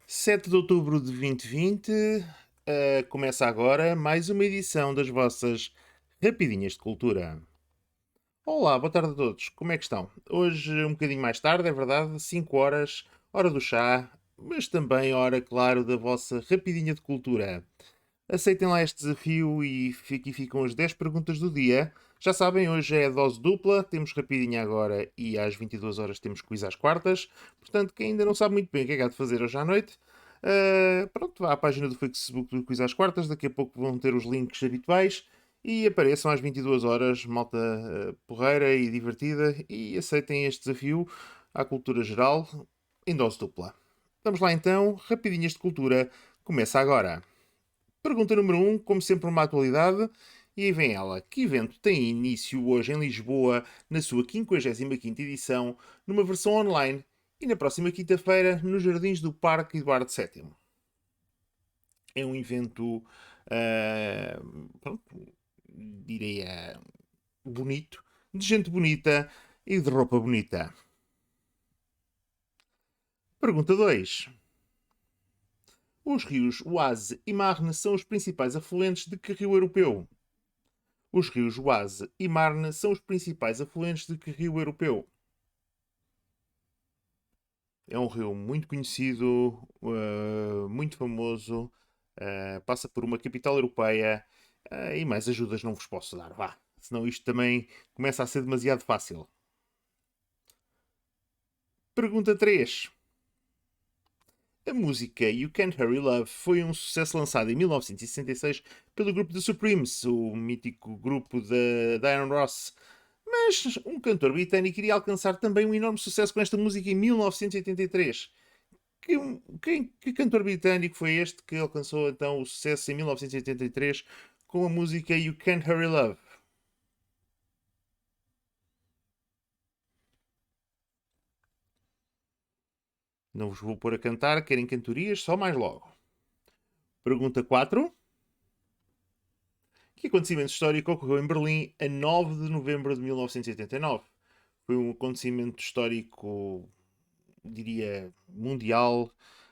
7 de outubro de 2020, começa agora mais uma edição das vossas Rapidinhas de Cultura. Olá, boa tarde a todos, como é que estão? Hoje um bocadinho mais tarde, é verdade, 5 horas, hora do chá, mas também hora, claro, da vossa Rapidinha de Cultura. Aceitem lá este desafio e aqui ficam as 10 perguntas do dia. Já sabem, hoje é a dose dupla, temos rapidinha agora e às 22 horas temos quiz às quartas. Portanto, quem ainda não sabe muito bem o que é que há de fazer hoje à noite, pronto, vá à página do Facebook do quiz às quartas, daqui a pouco vão ter os links habituais e apareçam às 22 horas, malta porreira e divertida, e aceitem este desafio à cultura geral em dose dupla. Vamos lá então, rapidinhas de cultura, começa agora. Pergunta número 1, como sempre uma atualidade, e aí vem ela. Que evento tem início hoje em Lisboa, na sua 55ª edição, numa versão online, e na próxima quinta-feira, nos Jardins do Parque Eduardo VII? É um evento, pronto, diria, bonito, de gente bonita e de roupa bonita. Pergunta 2. Os rios Oise e Marne são os principais afluentes de que rio europeu? Os rios Oise e Marne são os principais afluentes de que rio europeu? É um rio muito conhecido, muito famoso, passa por uma capital europeia, e mais ajudas não vos posso dar, vá. Senão isto também começa a ser demasiado fácil. Pergunta 3. A música You Can't Hurry Love foi um sucesso lançado em 1966 pelo grupo The Supremes, o mítico grupo de Diana Ross. Mas um cantor britânico iria alcançar também um enorme sucesso com esta música em 1983. Que cantor britânico foi este que alcançou então o sucesso em 1983 com a música You Can't Hurry Love? Não vos vou pôr a cantar, querem cantorias, só mais logo. Pergunta 4. Que acontecimento histórico ocorreu em Berlim a 9 de novembro de 1989? Foi um acontecimento histórico, diria, mundial.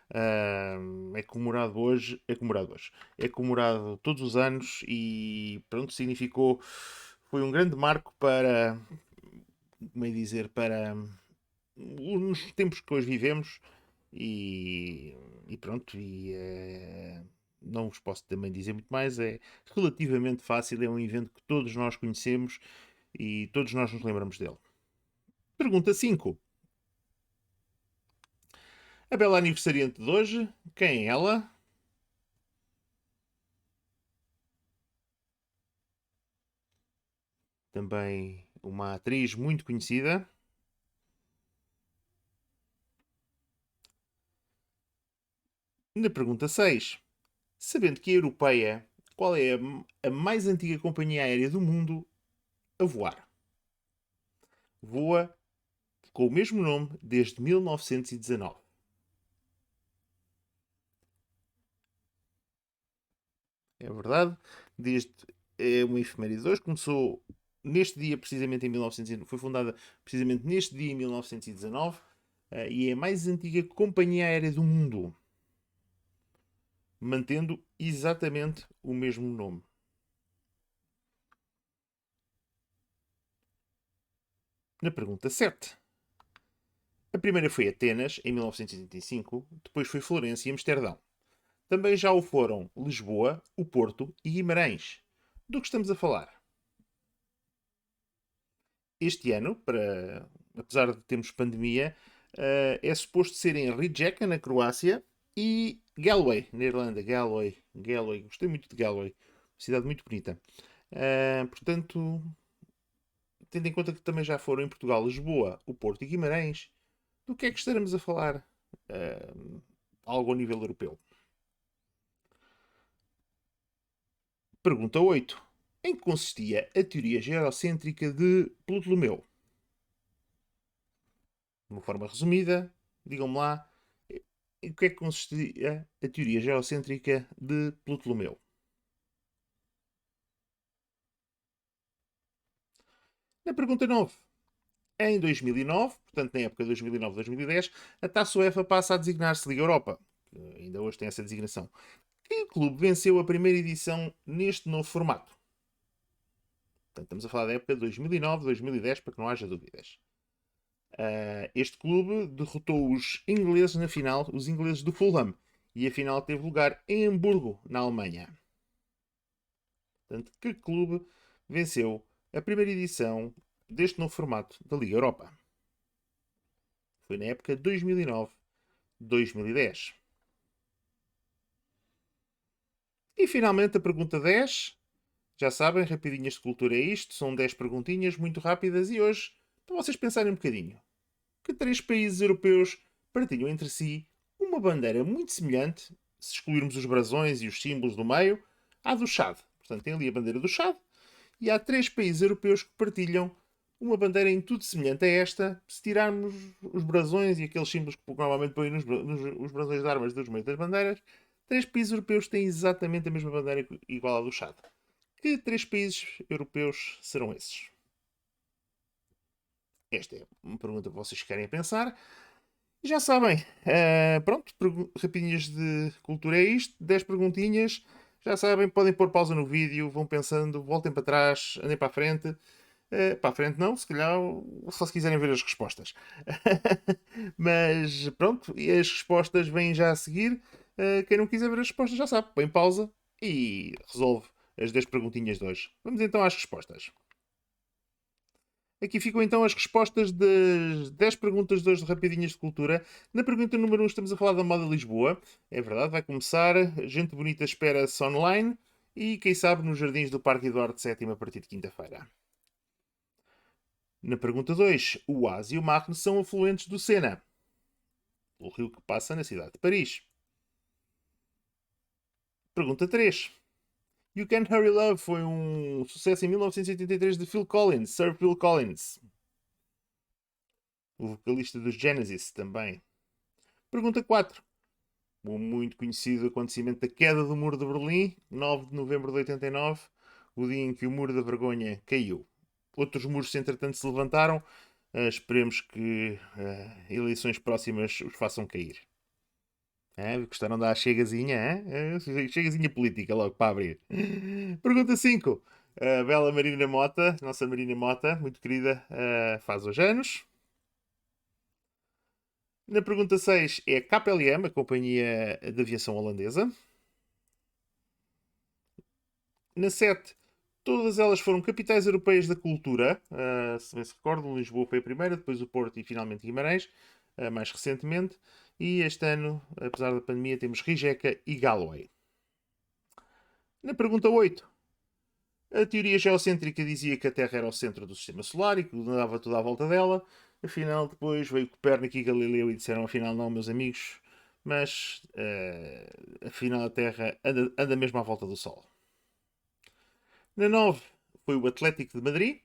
É comemorado todos os anos e pronto, significou, foi um grande marco para, como é dizer, para nos tempos que hoje vivemos e pronto, não vos posso também dizer muito mais, é relativamente fácil, é um evento que todos nós conhecemos e todos nós nos lembramos dele. Pergunta 5. A bela aniversariante de hoje, quem é ela? Também uma atriz muito conhecida. Na pergunta 6. Sabendo que a europeia, qual é a mais antiga companhia aérea do mundo a voar? Voa com o mesmo nome desde 1919. É verdade. Desde é uma efeméride de hoje. Começou neste dia, precisamente em 1919. Foi fundada precisamente neste dia, em 1919. E é a mais antiga companhia aérea do mundo, mantendo exatamente o mesmo nome. Na pergunta 7. A primeira foi Atenas, em 1985, depois foi Florença e Amsterdão. Também já o foram Lisboa, o Porto e Guimarães. Do que estamos a falar? Este ano, apesar de termos pandemia, é suposto ser em Rijeka, na Croácia, e Galway, na Irlanda. Galway. Gostei muito de Galway. Cidade muito bonita. Portanto, tendo em conta que também já foram em Portugal, Lisboa, o Porto e Guimarães, do que é que estaremos a falar? Algo a nível europeu. Pergunta 8. Em que consistia a teoria geocêntrica de Ptolomeu? De uma forma resumida, digam-me lá, em que é que consistia a teoria geocêntrica de Ptolomeu? Na pergunta 9. Em 2009, portanto na época de 2009-2010, a Taça UEFA passa a designar-se Liga Europa. hoje tem essa designação. Que clube venceu a primeira edição neste novo formato? Portanto, estamos a falar da época de 2009, 2010, para que não haja dúvidas. Este clube derrotou os ingleses na final, os ingleses do Fulham, e a final teve lugar em Hamburgo, na Alemanha. Portanto, que clube venceu a primeira edição deste novo formato da Liga Europa? Foi na época 2009-2010. E finalmente a pergunta 10. Já sabem, rapidinhas de cultura é isto. São 10 perguntinhas muito rápidas e hoje, para vocês pensarem um bocadinho. Que 3 países europeus partilham entre si uma bandeira muito semelhante, se excluirmos os brasões e os símbolos do meio, à do Chad. Portanto, tem ali a bandeira do Chad e há 3 países europeus que partilham uma bandeira em tudo semelhante a esta, se tirarmos os brasões e aqueles símbolos que normalmente põem nos brasões de armas dos meios das bandeiras. 3 países europeus têm exatamente a mesma bandeira igual à do Chad. Que 3 países europeus serão esses? Esta é uma pergunta que vocês querem pensar. E já sabem, pronto, rapidinhas de cultura é isto. 10 perguntinhas. Já sabem, podem pôr pausa no vídeo, vão pensando, voltem para trás, andem para a frente. Para a frente não, se calhar só se quiserem ver as respostas. Mas pronto, e as respostas vêm já a seguir. Quem não quiser ver as respostas já sabe, põe pausa e resolve as 10 perguntinhas de hoje. Vamos então às respostas. Aqui ficam então as respostas das 10 perguntas de hoje de Rapidinhas de Cultura. Na pergunta número 1 estamos a falar da moda Lisboa. É verdade, vai começar. Gente bonita espera-se online. E quem sabe nos jardins do Parque Eduardo VII a partir de quinta-feira. Na pergunta 2, o Oise e o Marne são afluentes do Sena, o rio que passa na cidade de Paris. Pergunta 3. You Can't Hurry Love foi um sucesso em 1983 de Phil Collins, Sir Phil Collins. O vocalista dos Genesis também. Pergunta 4. O muito conhecido acontecimento da queda do Muro de Berlim, 9 de novembro de 89, o dia em que o Muro da Vergonha caiu. Outros muros, entretanto, se levantaram. Esperemos que eleições próximas os façam cair. Gostaram da chegazinha? Chegazinha política logo para abrir. Pergunta 5. A bela Marina Mota, nossa Marina Mota, muito querida, faz hoje anos. Na pergunta 6 é a KPLM, a companhia de aviação holandesa. Na 7, todas elas foram capitais europeias da cultura. Se bem se recordam, Lisboa foi a primeira, depois o Porto e finalmente Guimarães, mais recentemente. E este ano, apesar da pandemia, temos Rijeka e Galway. Na pergunta 8, a teoria geocêntrica dizia que a Terra era o centro do Sistema Solar e que dava tudo à volta dela. Afinal, depois veio Copérnico e Galileu e disseram, afinal não, meus amigos, mas afinal a Terra anda mesmo à volta do Sol. Na 9 foi o Atlético de Madrid.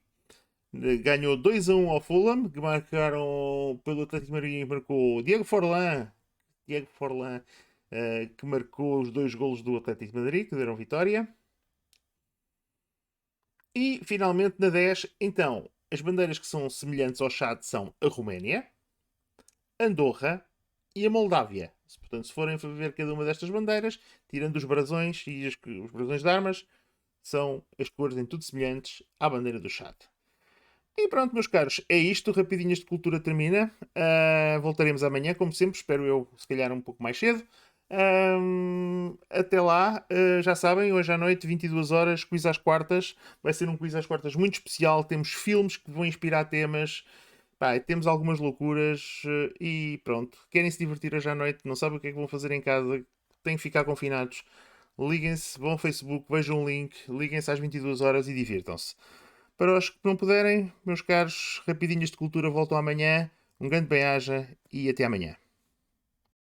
Ganhou 2-1 ao Fulham, que marcaram pelo Atlético de Madrid, marcou Diego Forlán, que marcou os 2 golos do Atlético de Madrid, que deram vitória. E finalmente na 10, então, as bandeiras que são semelhantes ao Chad são a Roménia, Andorra e a Moldávia. Portanto, se forem ver cada uma destas bandeiras, tirando os brasões e os brasões de armas, são as cores em tudo semelhantes à bandeira do Chad. E pronto, meus caros, é isto. Rapidinhas de Cultura termina. Voltaremos amanhã, como sempre. Espero eu, se calhar, um pouco mais cedo. Até lá, já sabem, hoje à noite, 22 horas, quiz às quartas. Vai ser um quiz às quartas muito especial. Temos filmes que vão inspirar temas. Temos algumas loucuras. E pronto, querem se divertir hoje à noite, não sabem o que é que vão fazer em casa, têm que ficar confinados. Liguem-se, vão ao Facebook, vejam o link, liguem-se às 22 horas e divirtam-se. Para os que não puderem, meus caros, Rapidinhas de Cultura voltam amanhã. Um grande bem-aja e até amanhã.